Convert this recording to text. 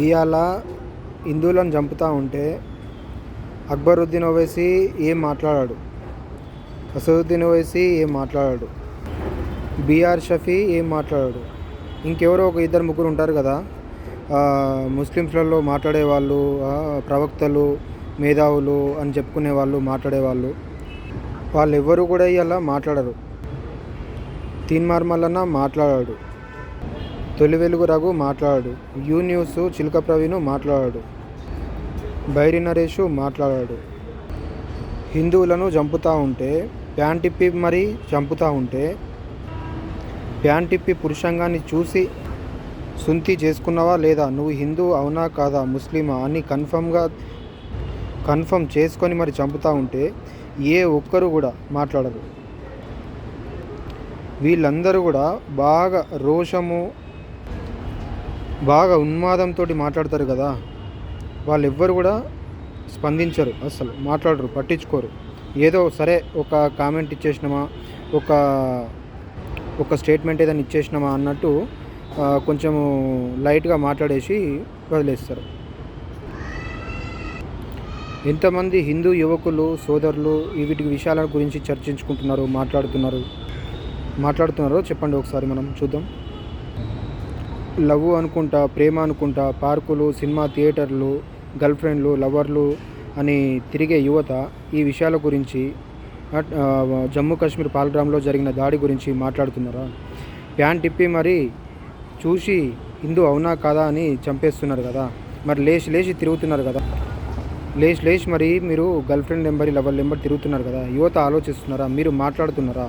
ఇవాళ హిందువులను చంపుతూ ఉంటే అక్బరుద్దీన్ ఓవైసీ ఏం మాట్లాడాడు, అసదుద్దీన్ ఓవైసీ ఏం మాట్లాడాడు, బిఆర్ షఫీ ఏం మాట్లాడాడు, ఇంకెవరో ఒక ఇద్దరు ముగ్గురు ఉంటారు కదా ముస్లిమ్స్లలో మాట్లాడేవాళ్ళు, ప్రవక్తలు, మేధావులు అని చెప్పుకునే వాళ్ళు, మాట్లాడేవాళ్ళు, వాళ్ళు ఎవ్వరు కూడా ఇవాళ మాట్లాడరు. తీన్మార్ మల్లన్న మాట్లాడాడు, తొలి వెలుగు రఘు మాట్లాడాడు, యూ న్యూస్ చిలక ప్రవీణ్ మాట్లాడాడు, బైరి నరేష్ మాట్లాడాడు. హిందువులను చంపుతూ ఉంటే ప్యాంటిప్పి మరీ చంపుతూ ఉంటే ప్యాంటిప్పి పురుషంగాన్ని చూసి సుంతి చేసుకున్నావా లేదా, నువ్వు హిందూ అవునా కాదా, ముస్లిమా అని కన్ఫర్మ్ చేసుకొని మరి చంపుతూ ఉంటే ఏ ఒక్కరు కూడా మాట్లాడరు. వీళ్ళందరూ కూడా బాగా రోషము, బాగా ఉన్మాదంతో మాట్లాడతారు కదా, వాళ్ళు ఎవ్వరు కూడా స్పందించరు, అసలు మాట్లాడరు, పట్టించుకోరు. ఏదో సరే ఒక కామెంట్ ఇచ్చేసినామా, ఒక స్టేట్మెంట్ ఏదైనా ఇచ్చేసినామా అన్నట్టు కొంచెము లైట్గా మాట్లాడేసి వదిలేస్తారు. ఎంతమంది హిందూ యువకులు సోదరులు వీటి విషయాల గురించి చర్చించుకుంటున్నారు, మాట్లాడుతున్నారో చెప్పండి ఒకసారి మనం చూద్దాం. లవ్ అనుకుంటా, ప్రేమ అనుకుంటా, పార్కులు, సినిమా థియేటర్లు, గర్ల్ ఫ్రెండ్లు, లవర్లు అని తిరిగే యువత ఈ విషయాల గురించి, జమ్మూ కాశ్మీర్ పాల్గ్రామ్లో జరిగిన దాడి గురించి మాట్లాడుతున్నారా? ప్యాన్ టిప్పి మరి చూసి హిందూ అవునా కాదా అని చంపేస్తున్నారు కదా, మరి లేచి తిరుగుతున్నారు కదా, లేచి మరి మీరు girl friend number, lover number తిరుగుతున్నారు కదా, యువత ఆలోచిస్తున్నారా? మీరు మాట్లాడుతున్నారా?